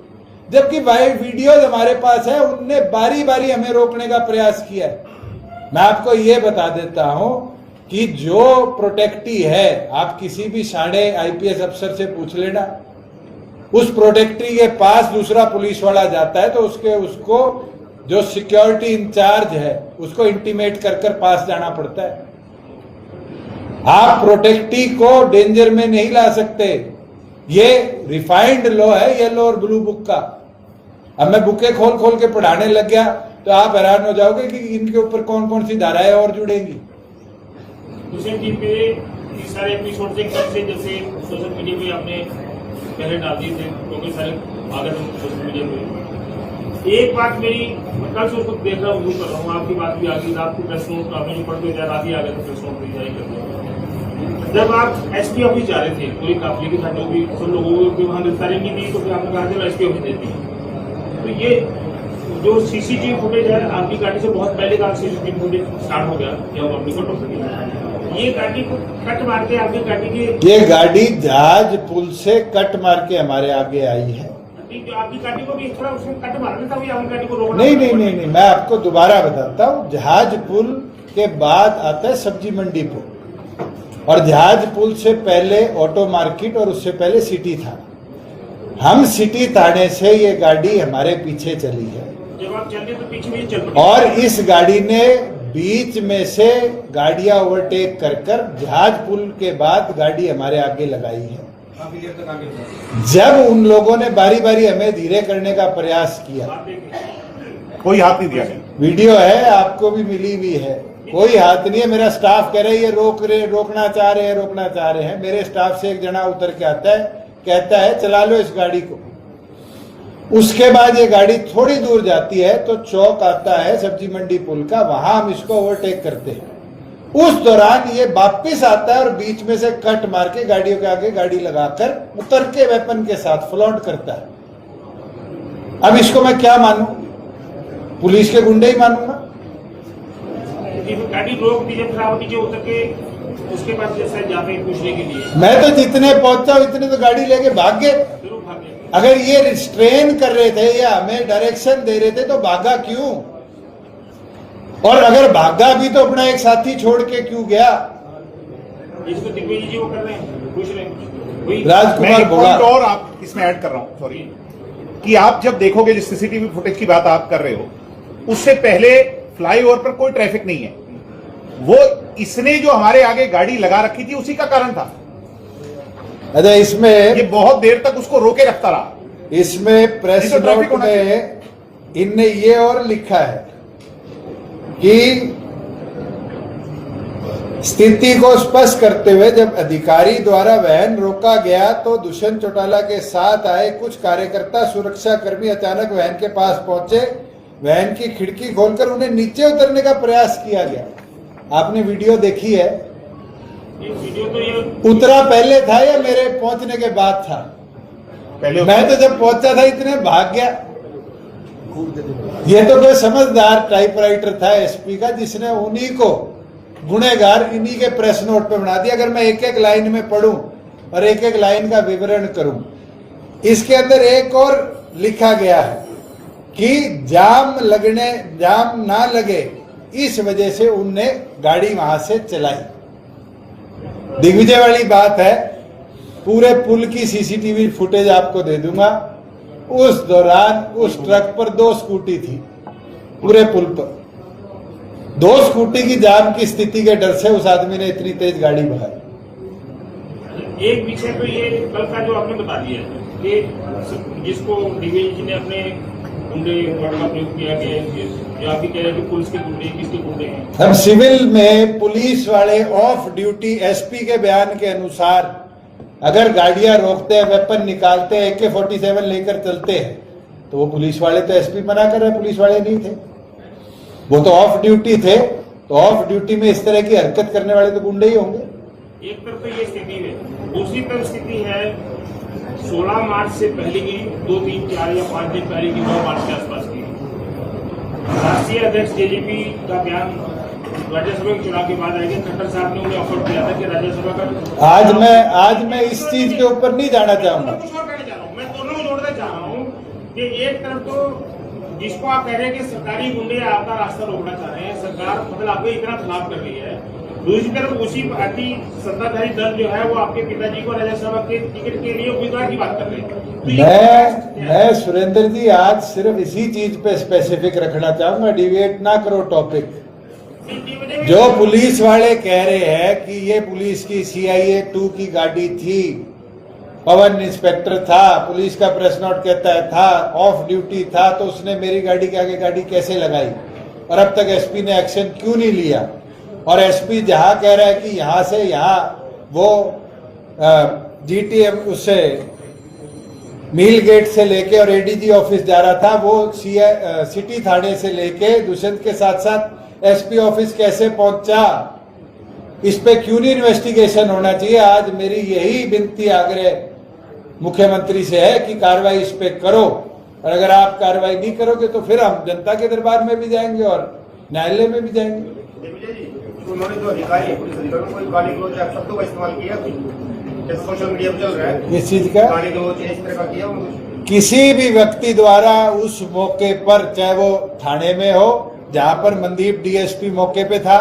जबकि भाई वीडियोज हमारे पास है, उनने बारी बारी हमें रोकने का प्रयास किया है। मैं आपको ये बता देता हूं कि जो प्रोटेक्टी है, आप किसी भी साढ़े आईपीएस अफसर से पूछ लेना, उस प्रोटेक्टी के पास दूसरा पुलिस वाला जाता है तो उसको जो सिक्योरिटी इंचार्ज है उसको इंटीमेट कर पास जाना पड़ता है। आप प्रोटेक्टी को डेंजर में नहीं ला सकते। ये रिफाइंड लॉ है, येलो और ब्लू बुक का। अब मैं बुकें खोल के पढ़ाने लग गया तो आप हैरान हो जाओगे कि इनके ऊपर कौन कौन सी धाराएं और जुड़ेंगी। हुसैन जी पे इस सारे एपिसोड से कब से जैसे सोशल मीडिया पे आपने पहले डाल दिए थे, क्योंकि सारे आगे सोशल मीडिया पे एक बात मेरी, मैं कल से उसको देख रहा हूँ, कर रहा हूँ, आपकी बात भी आ गई, आपकी प्रेस नोट आपने जो पढ़ते जाए रात ही आ गए थे, प्रेस नोट भी जारी कर दिया। जब आप एसपी ऑफिस जा रहे थे पूरी काफिले के साथ, जो भी सब लोगों को वहां गिरफ्तारी नहीं दी, तो फिर आपने कहा चलो एसपी ऑफिस देती है। तो ये जो सीसीटीवी फुटेज है आपकी गाड़ी से बहुत पहले का सीसीटीवी फुटेज स्टार्ट हो गया जब आपने फोटो खींची, ये गाड़ी को कट मार के आपकी गाड़ी के, ये गाड़ी जहाज पुल से कट मार के हमारे आगे आई है। आपकी गाड़ी को भी इस तरह उसने कट मार देता हुआ आपकी गाड़ी को रोकना नहीं, मैं आपको दोबारा बताता हूँ। जहाज पुल के बाद आता है सब्जी मंडी पुल, और जहाज पुल से पहले ऑटो मार्केट और उससे पहले सिटी था। हम सिटी थाने से ये गाड़ी हमारे पीछे चली है, जब आप चलते तो पीछे भी चल, और इस गाड़ी ने बीच में से गाड़ियां ओवरटेक कर जहाज पुल के बाद गाड़ी हमारे आगे लगाई है। जब उन लोगों ने बारी बारी हमें धीरे करने का प्रयास किया, कोई हाथ नहीं दिया। वीडियो है, आपको भी मिली हुई है, कोई हाथ नहीं है। मेरा स्टाफ कह रहा है ये रोकना चाह रहे हैं। मेरे स्टाफ से एक जना उतर के आता है, कहता है चला लो इस गाड़ी को। उसके बाद ये गाड़ी थोड़ी दूर जाती है तो चौक आता है सब्जी मंडी पुल का, वहां हम इसको ओवरटेक करते हैं। उस दौरान ये वापिस आता है और बीच में से कट मार के गाड़ियों के आगे गाड़ी लगाकर उतर के वेपन के साथ फ्लॉन्ट करता है। अब इसको मैं क्या मानूं? पुलिस के गुंडे ही मानूंगा। गाड़ी रोक दी जब खराब नीचे उतर के, उसके बाद जैसे जाते पूछने के लिए, मैं तो जितने पहुंचा इतने तो गाड़ी लेके भाग गए। अगर ये रिस्ट्रेन कर रहे थे या हमें डायरेक्शन दे रहे थे तो भागा क्यों? और अगर भागा भी तो अपना एक साथी छोड़ के क्यों गया? इसको दिग्विजय जी वो कर रहे हैं, पूछ रहे हैं राजकुमार बोला। और आप इसमें ऐड कर रहा हूं, सॉरी, कि आप जब देखोगे जिस सीसीटीवी फुटेज की बात आप कर रहे हो, उससे पहले फ्लाईओवर पर कोई ट्रैफिक नहीं है। वो इसने जो हमारे आगे गाड़ी लगा रखी थी उसी का कारण था। अच्छा, इसमें ये बहुत देर तक उसको रोके रखता रहा। इसमें प्रेस नोट में इनने ये और लिखा है कि स्थिति को स्पष्ट करते हुए जब अधिकारी द्वारा वाहन रोका गया तो दुष्यंत चौटाला के साथ आए कुछ कार्यकर्ता सुरक्षा कर्मी अचानक वाहन के पास पहुंचे। वाहन की खिड़की खोलकर उन्हें नीचे उतरने का प्रयास किया गया। आपने वीडियो देखी है? वीडियो तो ये उतरा पहले था या मेरे पहुंचने के बाद था? पहले मैं तो जब पहुंचा था इतने भाग गया। ये तो कोई समझदार टाइपराइटर था एसपी का, जिसने उन्हीं को गुनेगार इन्हीं के प्रेस नोट पे बना दिया। अगर मैं एक एक लाइन में पढ़ूं और एक एक लाइन का विवरण करूं, इसके अंदर एक और लिखा गया है कि जाम ना लगे इस वजह से उनने गाड़ी वहां से चलाई। दिग्विजय वाली बात है, पूरे पुल की सीसीटीवी फुटेज आपको दे दूंगा। उस दौरान उस ट्रक पर 2 स्कूटी थी, पूरे पुल पर 2 स्कूटी की जाम की स्थिति के डर से उस आदमी ने इतनी तेज गाड़ी बढ़ाई। एक विषय तो ये कल का जो आपने बता दिया कि जिसको दिग्विजय जी ने अपने गुंडे वर्ड का प्रयोग किया गया, आप भी कह रहे हैं कि पुलिस के गुंडे किसके गुंडे हैं? अब सिविल में पुलिस वाले ऑफ ड्यूटी एसपी के बयान के अनुसार अगर गाड़ियां रोकते हैं, वेपन निकालते हैं, AK-47 लेकर चलते हैं, तो वो पुलिस वाले तो एसपी मना कर रहे, पुलिस वाले नहीं थे, वो तो ऑफ ड्यूटी थे। तो ऑफ ड्यूटी में इस तरह की हरकत करने वाले तो गुंडे ही होंगे। एक तरफ तो ये स्थिति है, दूसरी तरफ स्थिति है 16 मार्च से पहले की 2, 3, 4 या 5 दिन पहले की 9 मार्च के आसपास की राष्ट्रीय अध्यक्ष JJP का बयान राज्यसभा के चुनाव के बाद आएंगे। खट्टर साहब ने उन्हें ऑफर किया था कि राज्यसभा का आज मैं इस चीज के ऊपर नहीं जाना चाहूंगा। कुछ और कहना चाह रहा हूँ, मैं दोनों जोड़ना चाह रहा हूँ कि एक तरफ तो जिसको आप कह रहे हैं कि सरकारी गुंडे आपका रास्ता रोकना चाह रहे हैं, सरकार मतलब आपको इतना खिलाफ कर रही है, दूसरी तरफ उसी पार्टी सत्ताधारी दल जो है वो आपके पिताजी को राज्यसभा के टिकट के लिए उम्मीदवार की बात कर रहे हैं। मैं सुरेंद्र जी आज सिर्फ इसी चीज पे स्पेसिफिक रखना चाहूंगा, डिविएट ना करो टॉपिक। जो पुलिस वाले कह रहे हैं कि ये पुलिस की CIA 2 की गाड़ी थी, पवन इंस्पेक्टर था, पुलिस का प्रेस नोट कहता है था, ऑफ ड्यूटी था, तो उसने मेरी गाड़ी के आगे गाड़ी कैसे लगाई और अब तक SP ने एक्शन क्यों नहीं लिया? और SP जहां कह रहा है कि यहां से यहां वो GTM उससे मील गेट से लेके और ADG ऑफिस जा रहा था, वो सिटी थाने से लेके दुष्यंत के साथ साथ SP ऑफिस कैसे पहुंचा? इस पे क्यों नहीं इन्वेस्टिगेशन होना चाहिए? आज मेरी यही विनती आग्रह मुख्यमंत्री से है कि कार्रवाई इस पे करो, और अगर आप कार्रवाई नहीं करोगे तो फिर हम जनता के दरबार में भी जाएंगे और न्यायालय में भी जाएंगे। उन्होंने जो अधिकारी पुलिस अधिकारियों को गाली गलौज शब्दों का इस्तेमाल किया, जैसे सोशल मीडिया पर चल रहा है, इस चीज का गाली गलौज इस तरह का किया किसी भी व्यक्ति द्वारा उस मौके पर, चाहे वो थाने में हो जहां पर मनदीप DSP मौके पे था,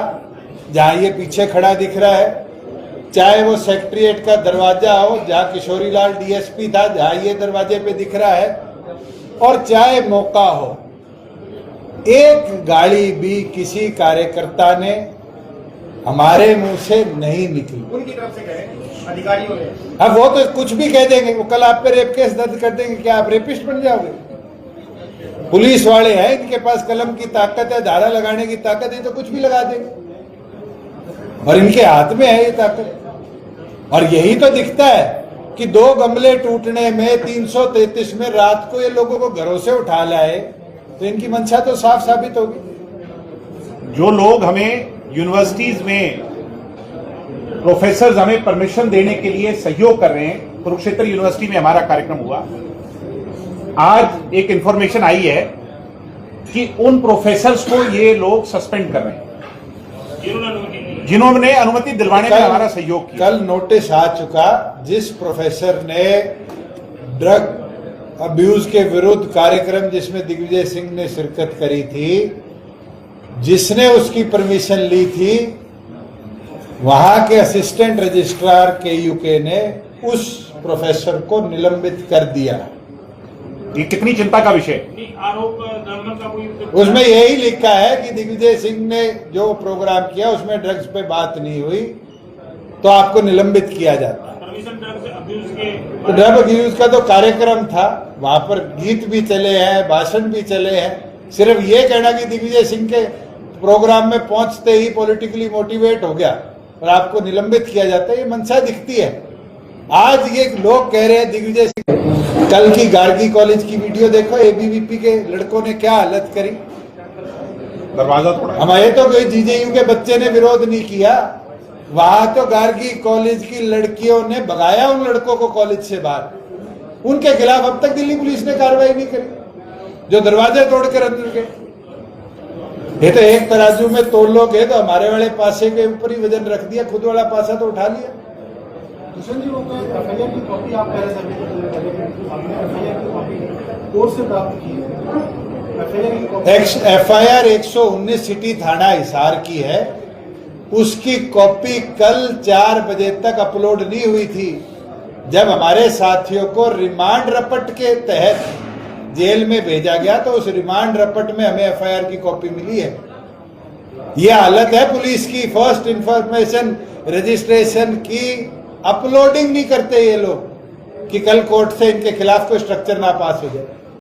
जहां ये पीछे खड़ा दिख रहा है, चाहे वो सेक्रेटरिएट का दरवाजा हो जहां किशोरी लाल DSP था, जहां ये दरवाजे पे दिख रहा है, और चाहे मौका हो, एक गाड़ी भी किसी कार्यकर्ता ने हमारे मुंह से नहीं निकली। उनकी तरफ से कहे अधिकारियों ने। अब वो तो कुछ भी कह देंगे, वो कल आप पे रेप केस दर्ज कर देंगे, क्या आप रेपिस्ट बन जाओगे? पुलिस वाले हैं, इनके पास कलम की ताकत है, धारा लगाने की ताकत है, तो कुछ भी लगा देंगे, और इनके हाथ में है ये ताकत। और यही तो दिखता है कि 2 गमले टूटने में 333 में रात को ये लोगों को घरों से उठा लाए, तो इनकी मंशा तो साफ साबित होगी। जो लोग हमें यूनिवर्सिटीज में प्रोफेसर हमें परमिशन देने के लिए सहयोग कर रहे हैं, कुरुक्षेत्र यूनिवर्सिटी में हमारा कार्यक्रम हुआ, आज एक इंफॉर्मेशन आई है कि उन प्रोफेसर्स को ये लोग सस्पेंड कर रहे हैं जिन्होंने अनुमति दिलवाने में हमारा सहयोग किया। कल नोटिस आ चुका, जिस प्रोफेसर ने ड्रग अब्यूज के विरुद्ध कार्यक्रम जिसमें दिग्विजय सिंह ने शिरकत करी थी, जिसने उसकी परमिशन ली थी, वहां के असिस्टेंट रजिस्ट्रार KUK ने उस प्रोफेसर को निलंबित कर दिया। ये कितनी चिंता का विषय? आरोप का कोई उसमें यही लिखा है कि दिग्विजय सिंह ने जो प्रोग्राम किया उसमें ड्रग्स पे बात नहीं हुई तो आपको निलंबित किया जाता है। तो ड्रग अब्यूज का तो कार्यक्रम था, वहां पर गीत भी चले हैं, भाषण भी चले हैं। सिर्फ ये कहना कि दिग्विजय सिंह के प्रोग्राम में पहुंचते ही पॉलिटिकली मोटिवेट हो गया और आपको निलंबित किया जाता है, ये मंशा दिखती है। आज ये लोग कह रहे हैं दिग्विजय सिंह, कल की गार्गी कॉलेज की वीडियो देखो, ABVP के लड़कों ने क्या हालत करी, दरवाजा तोड़ा। हमारे तो कोई GJU के बच्चे ने विरोध नहीं किया, वहां तो गार्गी कॉलेज की लड़कियों ने भगाया उन लड़कों को कॉलेज से बाहर। उनके खिलाफ अब तक दिल्ली पुलिस ने कार्रवाई नहीं करी, जो दरवाजे तोड़कर अंदर गए। ये तो एक तराजू में तोड़ लोगे तो हमारे वाले पासे के ऊपर ही वजन रख दिया, खुद वाला पासा तो उठा लिया। किशन जी, वो FIR की कॉपी आप कह रहे थे कोर्ट से प्राप्त की है? FIR 119 सिटी थाना हिसार की है, उसकी कॉपी कल 4 बजे तक अपलोड नहीं हुई थी। जब हमारे साथियों को रिमांड रपट के तहत जेल में भेजा गया तो उस रिमांड रपट में हमें FIR की कॉपी मिली है। यह हालत है पुलिस की, फर्स्ट इंफॉर्मेशन रजिस्ट्रेशन की अपलोडिंग नहीं करते ये लोग कि कल कोर्ट से इनके खिलाफ कोई स्ट्रक्चर ना पास हो जाए।